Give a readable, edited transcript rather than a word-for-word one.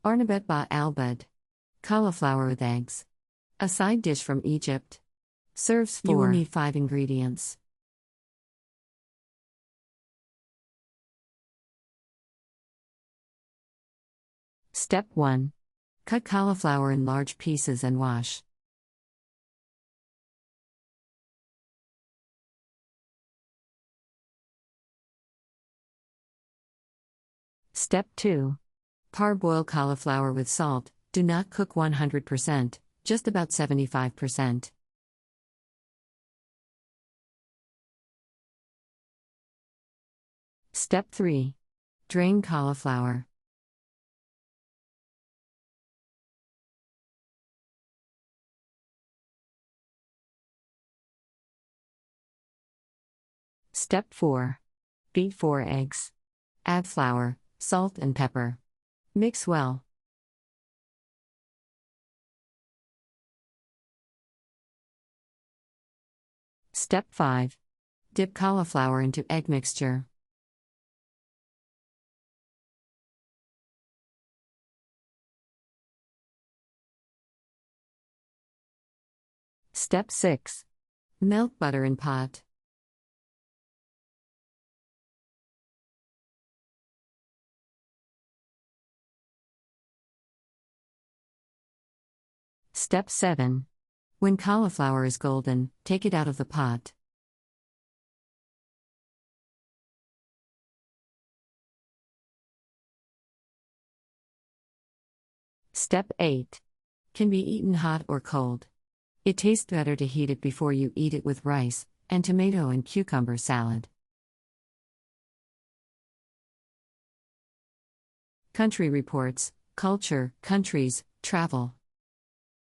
Arnabet Ba Al-Baed. Cauliflower with eggs. A side dish from Egypt. Serves 4. You will need 5 ingredients. Step 1. Cut cauliflower in large pieces and wash. Step 2. Parboil cauliflower with salt. Do not cook 100%, just about 75%. Step 3. Drain cauliflower. Step 4. Beat 4 eggs. Add flour, salt and pepper. Mix well. Step 5. Dip cauliflower into egg mixture. Step 6. Melt butter in pot. Step 7. When cauliflower is golden, take it out of the pot. Step 8. Can be eaten hot or cold. It tastes better to heat it before you eat it with rice and tomato and cucumber salad. Country Reports, Culture, Countries, Travel.